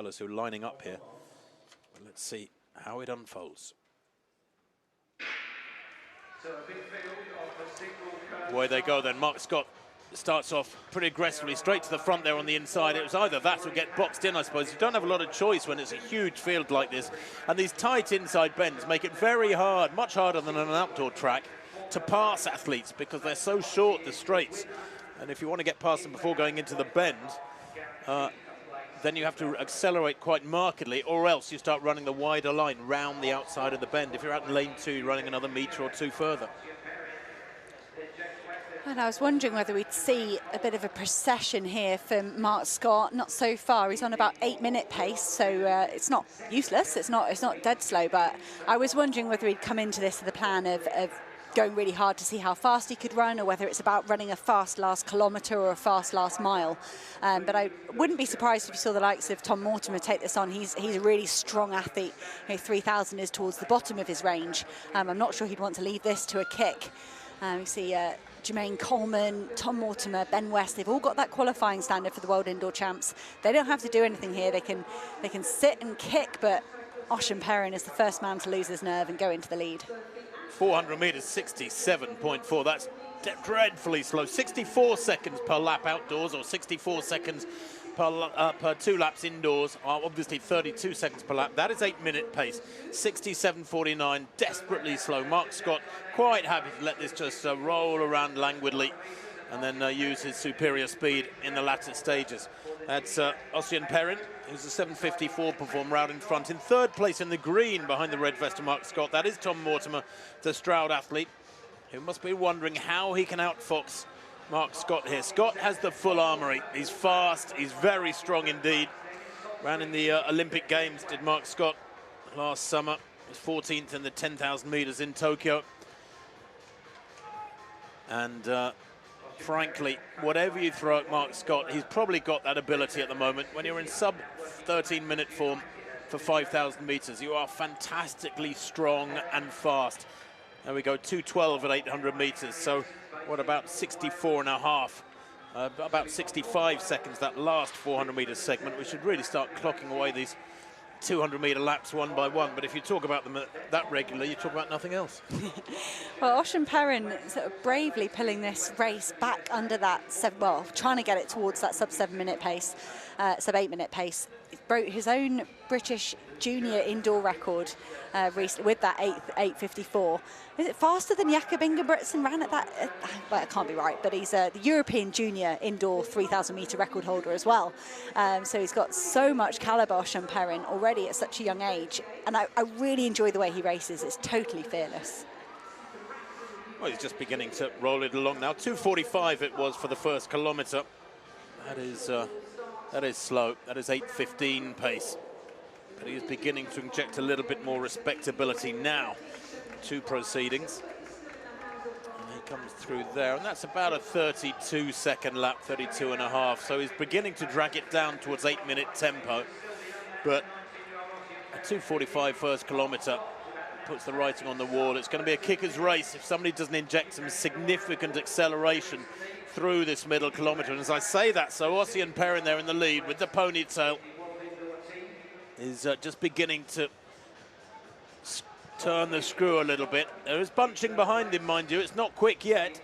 fellows who are lining up here. But let's see how it unfolds. Away they go then. Mark Scott starts off pretty aggressively, straight to the front there on the inside. It was either that or get boxed in, I suppose. You don't have a lot of choice when it's a huge field like this. And these tight inside bends make it very hard, much harder than on an outdoor track, to pass athletes because they're so short, the straights. And if you want to get past them before going into the bend, then you have to accelerate quite markedly, or else you start running the wider line round the outside of the bend. If you're out in lane 2, you're running another metre or 2 further. And I was wondering whether we'd see a bit of a procession here from Mark Scott. Not so far. He's on about 8-minute pace, so it's not useless. It's not dead slow. But I was wondering whether he'd come into this with a plan of going really hard to see how fast he could run, or whether it's about running a fast last kilometre or a fast last mile. But I wouldn't be surprised if you saw the likes of Tom Mortimer take this on. He's a really strong athlete. 3,000 is towards the bottom of his range. I'm not sure he'd want to leave this to a kick. You see Jermaine Coleman, Tom Mortimer, Ben West, they've all got that qualifying standard for the World Indoor Champs. They don't have to do anything here. They can sit and kick, but Ocean Perrin is the first man to lose his nerve and go into the lead. 400 metres, 67.4. That's dreadfully slow. 64 seconds per lap outdoors, or 64 seconds per 2 laps indoors. Obviously 32 seconds per lap. That is 8-minute pace. 67.49, desperately slow. Mark Scott quite happy to let this just roll around languidly and then use his superior speed in the latter stages. That's Ocean Perrin, who's a 7:54 performer out in front. In third place in the green behind the red vest of Mark Scott, that is Tom Mortimer, the Stroud athlete, who must be wondering how he can outfox Mark Scott here. Scott has the full armoury. He's fast, he's very strong indeed. Ran in the Olympic Games, did Mark Scott last summer. He was 14th in the 10,000 metres in Tokyo. And frankly, whatever you throw at Mark Scott, he's probably got that ability at the moment. When you're in sub 13-minute form for 5,000 metres, you are fantastically strong and fast. There we go, 2:12 at 800 metres. So what about 64 and a half? About 65 seconds, that last 400 metre segment. We should really start clocking away these 200 metre laps one by one, but if you talk about them that regularly, you talk about nothing else. Well, Ocean Perrin sort of bravely pulling this race back under that, trying to get it towards that sub 7-minute pace, sub 8-minute pace. He broke his own British junior indoor record recently with that 8:54. Is it faster than Jakob Ingebrigtsen ran at that? Well, it can't be right, but he's the European junior indoor 3,000 metre record holder as well. So he's got so much calibre, Ocean Perrin, already at such a young age. And I really enjoy the way he races. It's totally fearless. Well, he's just beginning to roll it along now. 2:45 it was for the first kilometre. That is slow. That is 8:15 pace. But he is beginning to inject a little bit more respectability now to proceedings. And he comes through there, and that's about a 32-second lap, 32 and a half. So he's beginning to drag it down towards 8-minute tempo. But a 2:45 first kilometre puts the writing on the wall. It's going to be a kicker's race if somebody doesn't inject some significant acceleration through this middle kilometre. And as I say that, so Ocean Perrin there in the lead with the ponytail is just beginning to turn the screw a little bit. There is bunching behind him, mind you. It's not quick yet.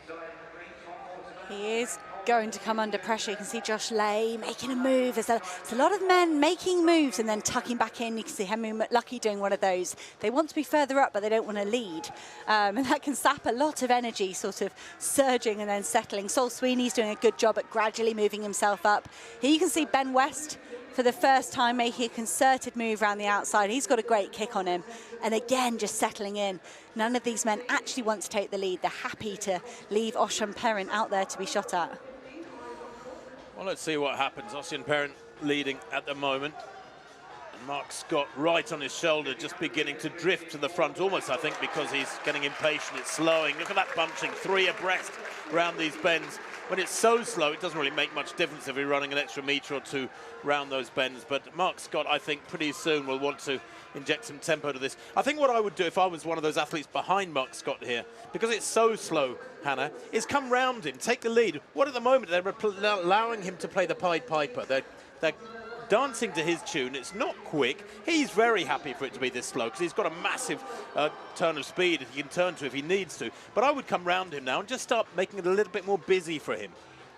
He is going to come under pressure. You can see Josh Lay making a move. There's a lot of men making moves and then tucking back in. You can see Henry McLucky doing one of those. They want to be further up, but they don't want to lead. And that can sap a lot of energy, sort of surging and then settling. Sol Sweeney's doing a good job at gradually moving himself up. Here you can see Ben West, for the first time, making a concerted move around the outside. He's got a great kick on him. And again, just settling in. None of these men actually want to take the lead. They're happy to leave Ocean Perrin out there to be shot at. Well, let's see what happens. Ocean Perrin leading at the moment. And Mark Scott right on his shoulder, just beginning to drift to the front, almost, I think, because he's getting impatient. It's slowing. Look at that bunching, 3 abreast around these bends. When it's so slow, it doesn't really make much difference if you're running an extra metre or 2 round those bends. But Mark Scott, I think, pretty soon will want to inject some tempo to this. I think what I would do if I was one of those athletes behind Mark Scott here, because it's so slow, Hannah, is come round him, take the lead. What at the moment, they're allowing him to play the Pied Piper. They're dancing to his tune. It's not quick. He's very happy for it to be this slow because he's got a massive turn of speed that he can turn to if he needs to. But I would come round him now and just start making it a little bit more busy for him.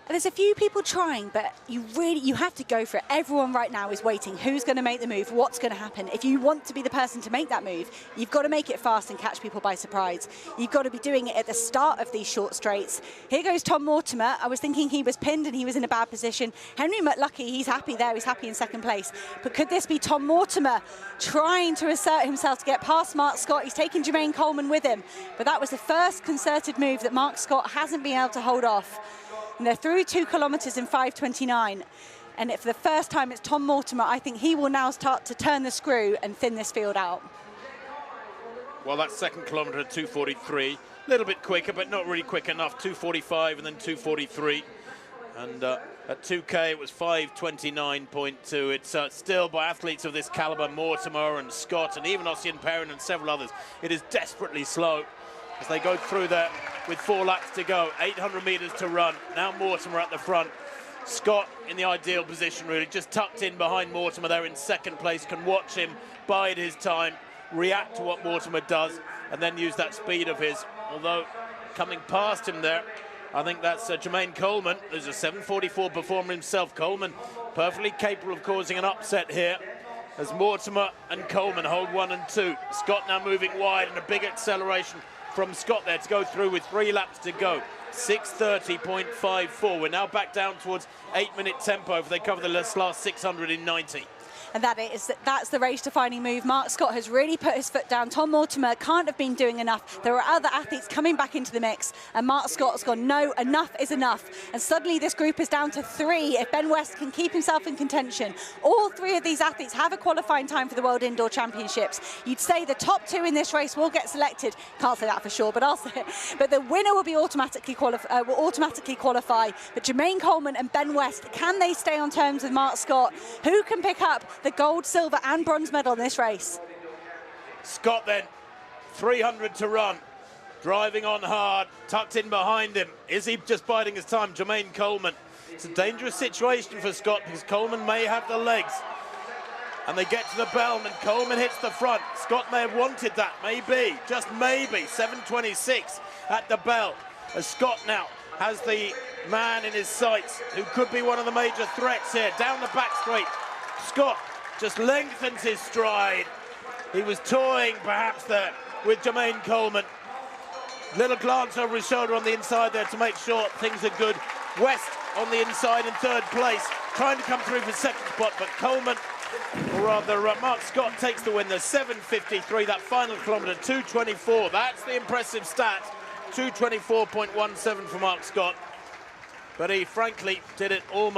There's a few people trying, but you have to go for it. Everyone right now is waiting. Who's going to make the move? What's going to happen? If you want to be the person to make that move, you've got to make it fast and catch people by surprise. You've got to be doing it at the start of these short straights. Here goes Tom Mortimer. I was thinking he was pinned and he was in a bad position. Henry McLuckie, he's happy there. He's happy in second place. But could this be Tom Mortimer trying to assert himself to get past Mark Scott? He's taken Jermaine Coleman with him. But that was the first concerted move that Mark Scott hasn't been able to hold off. And they're through 2 kilometres in 5:29. And for the first time, it's Tom Mortimer. I think he will now start to turn the screw and thin this field out. Well, that second kilometre at 2:43, a little bit quicker, but not really quick enough. 2:45 and then 2:43. And at 2K, it was 5:29.2. It's still, by athletes of this calibre, Mortimer and Scott and even Ossian Perrin and several others, it is desperately slow as they go through there with 4 laps to go, 800 metres to run. Now Mortimer at the front. Scott in the ideal position, really, just tucked in behind Mortimer there in second place, can watch him, bide his time, react to what Mortimer does, and then use that speed of his. Although coming past him there, I think that's Jermaine Coleman, who's a 7:44 performer himself. Coleman perfectly capable of causing an upset here as Mortimer and Coleman hold 1 and 2. Scott now moving wide and a big acceleration from Scott there to go through with 3 laps to go. 6:30.54. We're now back down towards 8-minute tempo if they cover the last 600 in 90. And that's the race-defining move. Mark Scott has really put his foot down. Tom Mortimer can't have been doing enough. There are other athletes coming back into the mix, and Mark Scott's gone, no, enough is enough. And suddenly this group is down to 3 if Ben West can keep himself in contention. All 3 of these athletes have a qualifying time for the World Indoor Championships. You'd say the top 2 in this race will get selected. Can't say that for sure, but I'll say it. But the winner will be automatically qualify. But Jermaine Coleman and Ben West, can they stay on terms with Mark Scott? Who can pick up the gold, silver and bronze medal in this race? Scott then, 300 to run, driving on hard, tucked in behind him. Is he just biding his time? Jermaine Coleman. It's a dangerous situation for Scott because Coleman may have the legs. And they get to the Belm and Coleman hits the front. Scott may have wanted that, maybe, just maybe. 7:26 at the bell as Scott now has the man in his sights who could be one of the major threats here. Down the back straight, Scott just lengthens his stride. He was toying perhaps there with Jermaine Coleman. Little glance over his shoulder on the inside there to make sure things are good. West on the inside in 3rd place, trying to come through for 2nd spot, but Coleman, or rather Mark Scott, takes the win. The 7:53, that final kilometre, 2:24. That's the impressive stat, 2:24.17 for Mark Scott. But he frankly did it almost